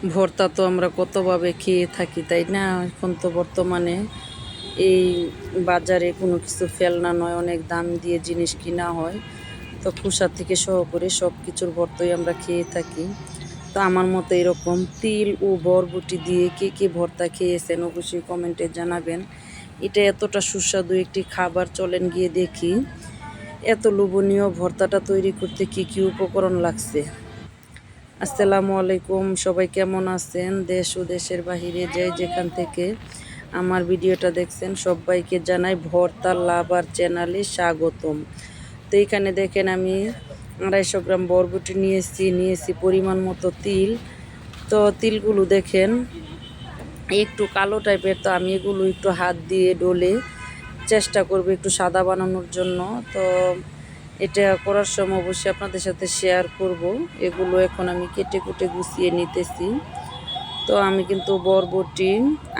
ভর্তা তো আমরা কতভাবে খেয়ে থাকি, তাই না? এখন তো বর্তমানে এই বাজারে কোনো কিছু ফেলনা নয়, অনেক দাম দিয়ে জিনিস কিনা হয়। তো খোসা থেকে সহ করে সব কিছুর ভর্তাই আমরা খেয়ে থাকি। তো আমার মতো এরকম তিল ও বরবটি দিয়ে কে কে ভর্তা খেয়েছেন অবশ্যই কমেন্টে জানাবেন। এটা এতটা সুস্বাদু একটি খাবার, চলেন গিয়ে দেখি এত লোভনীয় ভর্তাটা তৈরি করতে কি কি উপকরণ লাগছে। আসসালামু আলাইকুম, সবাই কেমন আছেন? দেশ ও দেশের বাহিরে যে যেখান থেকে আমার ভিডিওটা দেখছেন সবাইকে জানাই ভর্তার লাভার চ্যানেলে স্বাগতম। তো এখানে দেখেন আমি 250 গ্রাম বরবটি নিয়েছি পরিমাণ মতো তিল। তো তিলগুলো দেখেন একটু কালো টাইপের, তো আমি এগুলো একটু হাত দিয়ে ডলে চেষ্টা করব একটু সাদা বানানোর জন্য। তো এটা করার সময় অবশ্যই আপনাদের সাথে শেয়ার করব। এগুলো এখন আমি কেটে কুটে গুছিয়ে নিতেছি। তো আমি কিন্তু বরবটি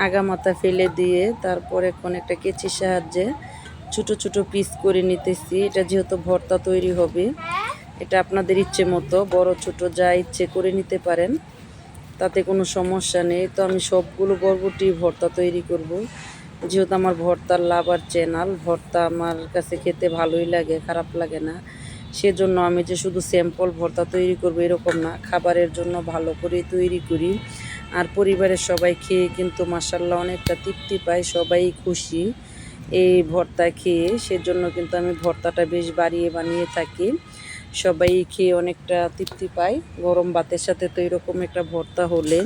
আগামাথা ফেলে দিয়ে তারপর এখন একটা কেচির সাহায্যে ছোট ছোট পিস করে নিতেছি। এটা যেহেতু ভর্তা তৈরি হবে, এটা আপনাদের ইচ্ছে মতো বড় ছোট যা ইচ্ছে করে নিতে পারেন, তাতে কোনো সমস্যা নেই। তো আমি সবগুলো বরবটি ভর্তা তৈরি করব, যেহেতু আমার ভর্তার লাভার চ্যানেল। ভর্তা আমার কাছে খেতে ভালোই লাগে, খারাপ লাগে না। সেজন্য আমি যে শুধু স্যাম্পল ভর্তা তৈরি করব এরকম না, খাবারের জন্য ভালো করে তৈরি করি। আর পরিবারের সবাই খেয়ে কিন্তু মাশাআল্লাহ অনেকটা তৃপ্তি পায়, সবাই খুশি এই ভর্তা খেয়ে। সেজন্য কিন্তু আমি ভর্তাটা বেশ বানিয়ে থাকি, সবাই খেয়ে অনেকটা তৃপ্তি পায়। গরম ভাতের সাথে তো এরকম একটা ভর্তা হলে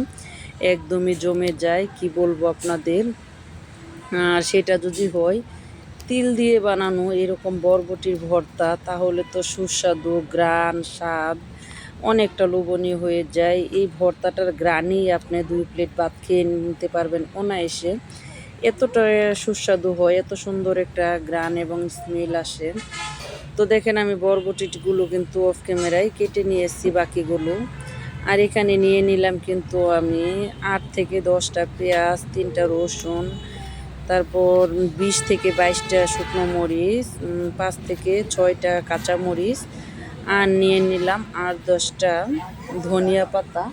একদমই জমে যায়, কি বলবো আপনাদের। আর সেটা যদি হয় তিল দিয়ে বানানো এরকম বরবটির ভর্তা, তাহলে তো সুস্বাদু গ্রান স্বাদ অনেকটা লোভনীয় হয়ে যায়। এই ভর্তাটার গ্রানেই আপনি 2 প্লেট ভাত খেয়ে নিতে পারবেন অনায়াসে, এতটা সুস্বাদু হয়, এত সুন্দর একটা গ্রান এবং স্মেল আসে। তো দেখেন আমি বরবটিগুলো কিন্তু অফ ক্যামেরায় কেটে নিয়ে এসেছি বাকিগুলো। আর এখানে নিয়ে নিলাম কিন্তু আমি 8 থেকে 10টা পেঁয়াজ, 3টা রসুন, তারপর 20 থেকে 22টা শুকনো মরিচ, 5 থেকে 6টা কাঁচা মরিচ, আর নিয়ে নিলাম 8-10টা ধনিয়া পাতা।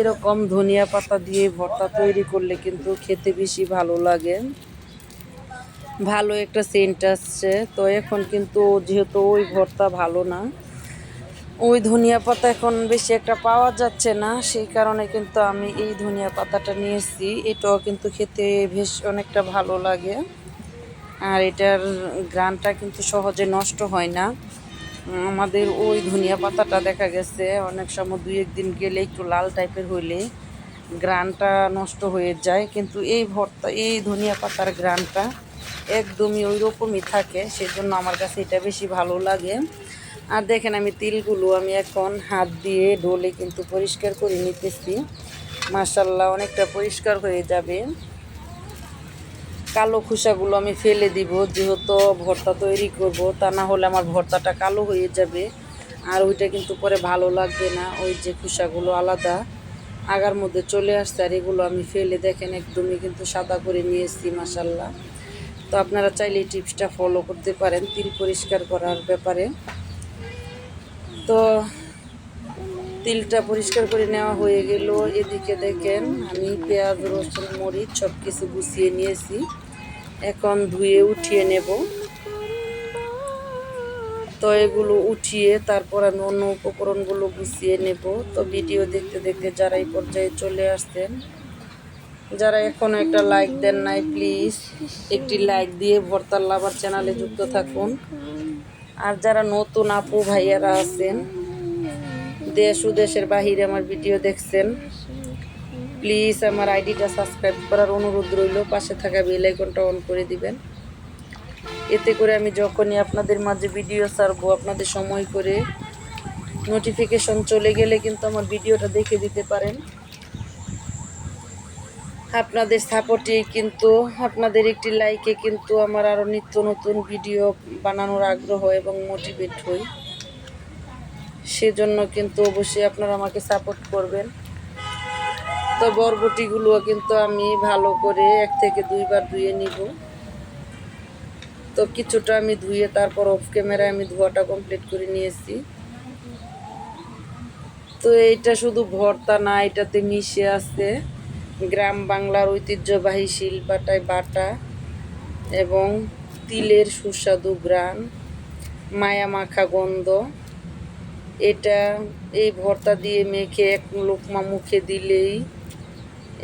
এরকম ধনিয়া পাতা দিয়ে ভর্তা তৈরি করলে কিন্তু খেতে বেশি ভালো লাগে, ভালো একটা সেন্ট আসছে। তো এখন কিন্তু যেহেতু ওই ভর্তা ভালো না, ওই ধনিয়া পাতা এখন বেশি একটা পাওয়া যাচ্ছে না, সেই কারণে কিন্তু আমি এই ধনিয়া পাতাটা নিয়েছি। এটাও কিন্তু খেতে বেশ অনেকটা ভালো লাগে, আর এটার গ্রানটা কিন্তু সহজে নষ্ট হয় না। আমাদের ওই ধনিয়া পাতাটা দেখা গেছে অনেক সময় 2-1 দিন গেলে একটু লাল টাইপের হইলে গ্রানটা নষ্ট হয়ে যায়, কিন্তু এই ধনিয়া পাতার গ্রানটা একদমই ওই রকমই থাকে। সেজন্য আমার কাছে এটা বেশি ভালো লাগে। আর দেখেন আমি তিলগুলো আমি এখন হাত দিয়ে ডলে কিন্তু পরিষ্কার করে নিতেছি। মাশাআল্লাহ অনেকটা পরিষ্কার হয়ে যাবে। কালো খোসাগুলো আমি ফেলে দিব, যেহেতু ভর্তা তৈরি করব, তা না হলে আমার ভর্তাটা কালো হয়ে যাবে, আর ওইটা কিন্তু পরে ভালো লাগবে না। ওই যে খোসাগুলো আলাদা আগার মধ্যে চলে আসছে, আর এগুলো আমি ফেলে দেখেন একদমই কিন্তু সাদা করে নিয়েছি মাশাআল্লাহ। তো আপনারা চাইলে এই টিপসটা ফলো করতে পারেন তিল পরিষ্কার করার ব্যাপারে। তো তিলটা পরিষ্কার করে নেওয়া হয়ে গেল। এদিকে দেখেন আমি পেঁয়াজ রসুন মরিচ সব কিছু গুছিয়ে নিয়েছি, এখন ধুয়ে উঠিয়ে নেব। তো এগুলো উঠিয়ে তারপর আমি অন্য উপকরণগুলো গুছিয়ে নেব। তো ভিডিও দেখতে দেখতে যারা এই পর্যায়ে চলে আসছেন, যারা এখনও একটা লাইক দেন নাই, প্লিজ একটি লাইক দিয়ে ভর্তার লাভার চ্যানেলে যুক্ত থাকুন। আর যারা নতুন আপু ভাইয়ারা আছেন দেশ ও দেশের বাহিরে আমার ভিডিও দেখছেন, প্লিজ আমার আইডিটা সাবস্ক্রাইব করার অনুরোধ রইল, পাশে থাকা বেল আইকনটা অন করে দিবেন। এতে করে আমি যখনই আপনাদের মাঝে ভিডিও ছাড়বো, আপনাদের সময় করে নোটিফিকেশন চলে গেলে কিন্তু আমার ভিডিওটা দেখে দিতে পারেন। আপনাদের সাপোর্টে কিন্তু, আপনাদের একটি লাইকে কিন্তু আমার আরও নিত্য নতুন ভিডিও বানানোর আগ্রহ এবং মোটিভেট হই। সেজন্য কিন্তু অবশ্যই আপনারা আমাকে সাপোর্ট করবেন। তো বরবটিগুলো কিন্তু আমি ভালো করে 1 থেকে 2 বার ধুয়ে নিব। তো কিছুটা আমি ধুয়ে তারপর অফ ক্যামেরায় আমি ধোয়াটা কমপ্লিট করে নিয়েছি। তো এইটা শুধু ভর্তা না, এটাতে মিশে আছে গ্রাম বাংলার ঐতিহ্যবাহী শিলপাটায় বাটা এবং তিলের সুস্বাদু ঘ্রাণ, মায়া মাখা গন্ধ। এটা এই ভর্তা দিয়ে মেখে এক লোকমা মুখে দিলেই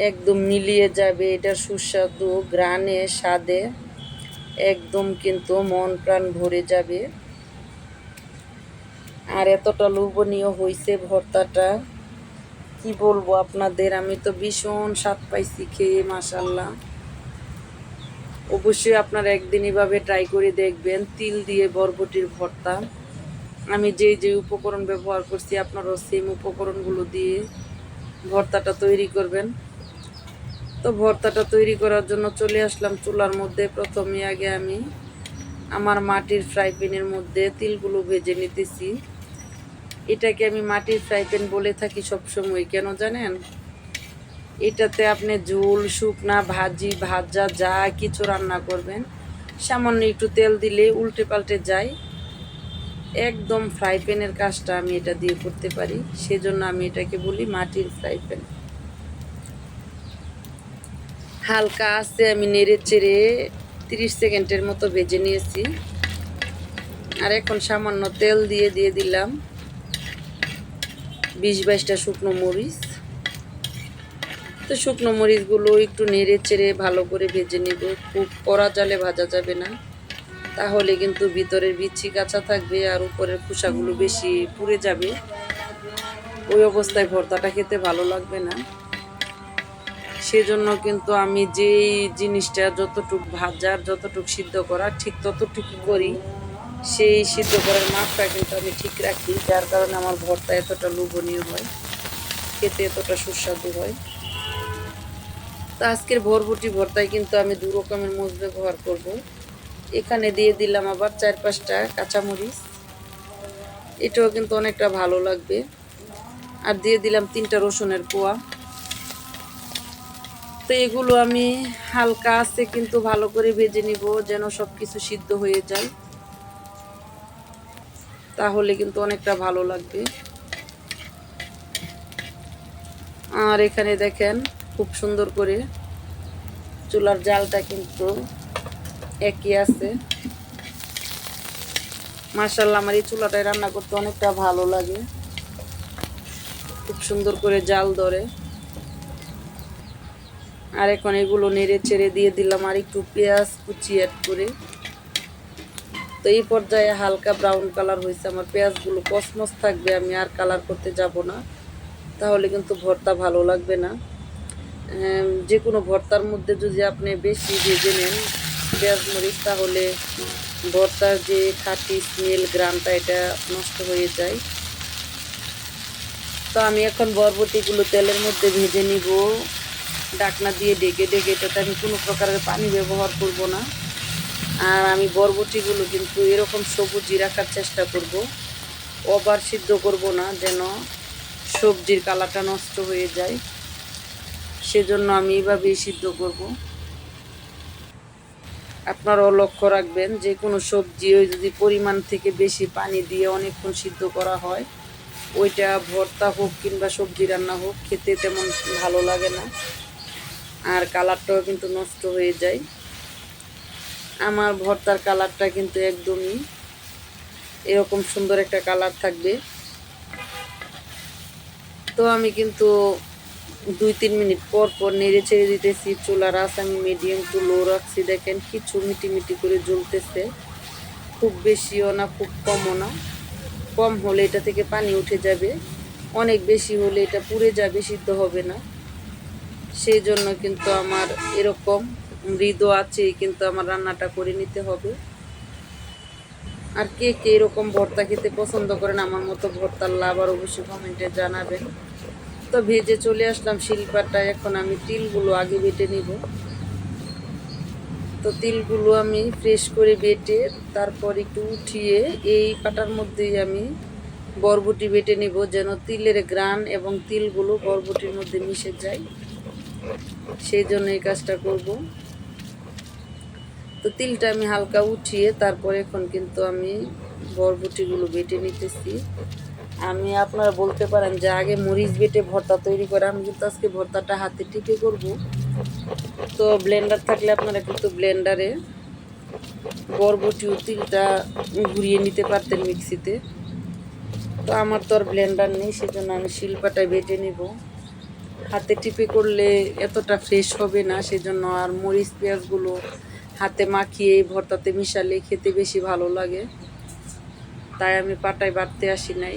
একদম মিলিয়ে যাবে এটার সুস্বাদু ঘ্রাণে, স্বাদে একদম কিন্তু মন প্রাণ ভরে যাবে। আর এতটা লোভনীয় হয়েছে ভর্তাটা, কি বলবো আপনাদের, আমি তো ভীষণ স্বাদ পাইছি খেয়ে, মাশাল্লাহ। অবশ্যই আপনারা একদিন এভাবে ট্রাই করে দেখবেন তিল দিয়ে বরবটির ভর্তা। আমি যে উপকরণ ব্যবহার করছি আপনারাও সেম উপকরণগুলো দিয়ে ভর্তাটা তৈরি করবেন। তো ভর্তাটা তৈরি করার জন্য চলে আসলাম চুলার মধ্যে। প্রথমে আগে আমি আমার মাটির ফ্রাই প্যানের মধ্যে তিলগুলো ভেজে নিতেছি। এটাকে আমি মাটির ফ্রাই প্যান বলে থাকি সবসময়, কেন জানেন? এটাতে আপনি ঝোল, শুকনা, ভাজি, ভাজা যা কিছু রান্না করবেন, সামান্য একটু তেল দিলে উল্টে পাল্টে যায়। একদম ফ্রাই প্যানের কাজটা আমি এটা দিয়ে করতে পারি, সেজন্য আমি এটাকে বলি মাটির ফ্রাই প্যান। হালকা আছে আমি নেড়ে চেড়ে 30 সেকেন্ডের মতো ভেজে নিয়েছি। আর এখন সামান্য তেল দিয়ে দিলাম 20-22টা শুকনো মরিচ। তো শুকনো মরিচগুলো একটু নেড়ে চেড়ে ভালো করে ভেজে নেব। খুব কড়া জালে ভাজা যাবে না, তাহলে কিন্তু ভিতরের বিচি কাঁচা থাকবে আর উপরের খোসাগুলো বেশি পুড়ে যাবে। ওই অবস্থায় ভর্তাটা খেতে ভালো লাগবে না। সেজন্য কিন্তু আমি যেই জিনিসটা যতটুক ভাজার, যতটুক সিদ্ধ করার ঠিক ততটুকু করি, সেই সিদ্ধ করার মাপটা কিন্তু আমি ঠিক রাখি, যার কারণে আমার ভর্তা এতটা লোভনীয় হয়, খেতে এতটা সুস্বাদু হয়। তো আজকের বরবটি ভর্তায় কিন্তু আমি 2 রকমের মরিচ ব্যবহার করব। এখানে দিয়ে দিলাম আবার 4-5টা কাঁচামরিচ, এটাও কিন্তু অনেকটা ভালো লাগবে। আর দিয়ে দিলাম 3টা রসুনের কোয়া। তো এগুলো আমি হালকা আছে কিন্তু ভালো করে ভেজে নিব, যেন সব কিছু সিদ্ধ হয়ে যায়, তাহলে কিন্তু অনেকটা ভালো লাগবে। আর এখানে দেখেন খুব সুন্দর করে চুলার জালটা কিন্তু একই আছে। মাশাআল্লাহ, আমার এই চুলাটায় রান্না করতে অনেকটা ভালো লাগে, খুব সুন্দর করে জাল ধরে। আর এখন এগুলো নেড়ে চেড়ে দিয়ে দিলাম আর একটু পেঁয়াজ কুচি অ্যাড করে। তো এই পর্যায়ে হালকা ব্রাউন কালার হয়েছে আমার, পেঁয়াজগুলো কসমস থাকবে, আমি আর কালার করতে যাব না, তাহলে কিন্তু ভর্তা ভালো লাগবে না। যে কোনো ভর্তার মধ্যে যদি আপনি বেশি ভেজে নেন পেঁয়াজ মরিচ, তাহলে ভর্তার যে খাঁটি স্মেল, গ্রানটা এটা নষ্ট হয়ে যায়। তো আমি এখন বরবটিগুলো তেলের মধ্যে ভেজে নিব ঢাকনা দিয়ে ঢেকে ঢেকে। এটাতে আমি কোনো প্রকারের পানি ব্যবহার করব না। আর আমি বরবটিগুলো কিন্তু এরকম সবুজই রাখার চেষ্টা করব, ওভার সিদ্ধ করব না, যেন সবজির কালারটা নষ্ট হয়ে যায়। সেজন্য আমি এইভাবেই সিদ্ধ করব। আপনারাও লক্ষ্য রাখবেন, যে কোনো সবজি ওই যদি পরিমাণ থেকে বেশি পানি দিয়ে অনেকক্ষণ সিদ্ধ করা হয়, ওইটা ভর্তা হোক কিংবা সবজি রান্না হোক, খেতে তেমন ভালো লাগে না, আর কালারটাও কিন্তু নষ্ট হয়ে যায়। আমার ভর্তার কালারটা কিন্তু একদমই এরকম সুন্দর একটা কালার থাকবে। তো আমি কিন্তু 2-3 মিনিট পর পর নেড়ে ছেড়ে দিতেছি। চুলার আঁচ আমি মিডিয়াম টু লো রাখছি। দেখেন কিছু মিটি করে জ্বলতেছে, খুব বেশিও না খুব কমও না। কম হলে এটা থেকে পানি উঠে যাবে, অনেক বেশি হলে এটা পুড়ে যাবে, সিদ্ধ হবে না। সেই জন্য কিন্তু আমার এরকম মৃদু আছে কিন্তু আমার রান্নাটা করে নিতে হবে। আর কে কে এরকম ভর্তা খেতে পছন্দ করেন, আমার মতো ভর্তার লাভার, অবশ্যই কমেন্টে জানাবেন। তো ভেজে চলে আসলাম শিলপাটায়। এখন আমি তিলগুলো আগে বেটে নিব। তো তিলগুলো আমি ফ্রেশ করে বেটে তারপর একটু উঠিয়ে এই পাটার মধ্যেই আমি বরবটি বেটে নিব, যেন তিলের ঘ্রাণ এবং তিলগুলো বরবটির মধ্যে মিশে যায়, সেই জন্য এই কাজটা করব। তো তিলটা আমি হালকা উঠিয়ে তারপর এখন কিন্তু আমি বরবটিগুলো বেটে নিতেছি। আমি আপনারা বলতে পারেন যে আগে মরিচ বেটে ভর্তা তৈরি করে, আমি কিন্তু আজকে ভর্তাটা হাতে টিপে করব। তো ব্লেন্ডার থাকলে আপনারা কিন্তু ব্লেন্ডারে বরবটি ও তিলটা ঘুরিয়ে নিতে পারতেন মিক্সিতে। তো আমার তো আর ব্লেন্ডার নেই, সেজন্য আমি শিলপাটায় বেটে নিব। হাতে টিপে করলে এতটা ফ্রেশ হবে না, সেজন্য আর মরিচ পেঁয়াজগুলো হাতে মাখিয়ে ভর্তাতে মিশালে খেতে বেশি ভালো লাগে, তাই আমি পাটায় বাটতে আসি নাই।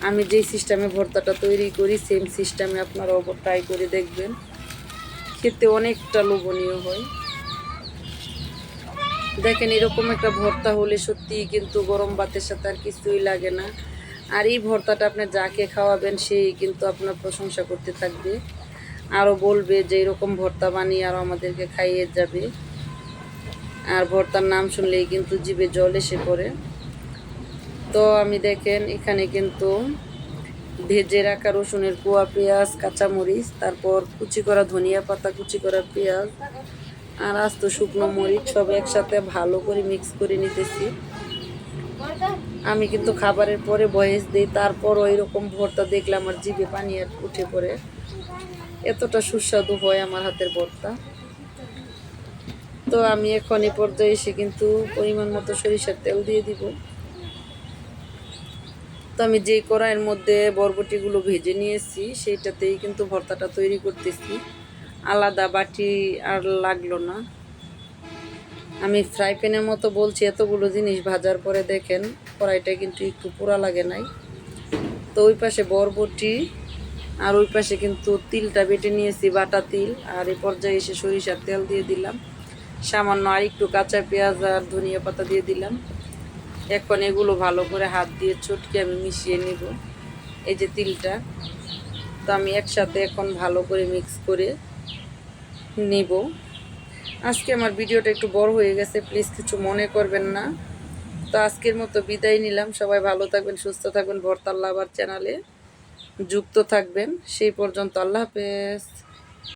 আমি যেই সিস্টেমে ভর্তাটা তৈরি করি সেম সিস্টেমে আপনারাও ট্রাই করে দেখবেন, খেতে অনেকটা লোভনীয় হয়। দেখেন এরকম একটা ভর্তা হলে সত্যিই কিন্তু গরম ভাতের সাথে আর কিছুই লাগে না। আর এই ভর্তাটা আপনি যাকে খাওয়াবেন সেই কিন্তু আপনার প্রশংসা করতে থাকবে, আরও বলবে যে এরকম ভর্তা বানিয়ে আরও আমাদেরকে খাইয়ে যাবে। আর ভর্তার নাম শুনলেই কিন্তু জিভে জল এসে পড়ে। তো আমি দেখেন এখানে কিন্তু ভেজে রাখা রসুনের কোয়া, পেঁয়াজ, কাঁচামরিচ, তারপর কুচি করা ধনিয়া পাতা, কুচি করা পেঁয়াজ আর আস্ত শুকনো মরিচ সব একসাথে ভালো করে মিক্স করে নিতেছি। আমি কিন্তু খাবারের পরে ভয়েস দিই, তারপর ওই রকম ভর্তা দেখলে আমার জিভে পানি উঠে পড়ে, এতটা সুস্বাদু হয় আমার হাতের ভর্তা। তো আমি এখন এই পর্যায়ে এসে কিন্তু পরিমাণ মতো সরিষার তেল দিয়ে দিব। তো আমি যেই কড়াইয়ের মধ্যে বরবটিগুলো ভেজে নিয়েছি সেইটাতেই কিন্তু ভর্তাটা তৈরি করতেছি, আলাদা বাটি আর লাগলো না। আমি ফ্রাই প্যানের মতো বলছি, এতগুলো জিনিস ভাজার পরে দেখেন কড়াইটা কিন্তু একটু পোড়া লাগে নাই। তো ওই পাশে বরবটি আর ওই পাশে কিন্তু তিলটা বেটে নিয়েছি, বাটা তিল। আর এই পর্যায়ে এসে সরিষার তেল দিয়ে দিলাম, সামান্য আর একটু কাঁচা পেঁয়াজ আর ধনিয়া পাতা দিয়ে দিলাম। এখন এগুলো ভালো করে হাত দিয়ে চটকে আমি মিশিয়ে নিব এই যে তিলটা। তো আমি একসাথে এখন ভালো করে মিক্স করে নিব। আজকে আমার ভিডিওটা একটু বড় হয়ে গেছে, প্লিজ কিছু মনে করবেন না। তো আজকের মতো বিদায় নিলাম, সবাই ভালো থাকবেন, সুস্থ থাকবেন, ভর্তার লাভার চ্যানেলে যুক্ত থাকবেন। সেই পর্যন্ত আল্লাহ হাফেজ।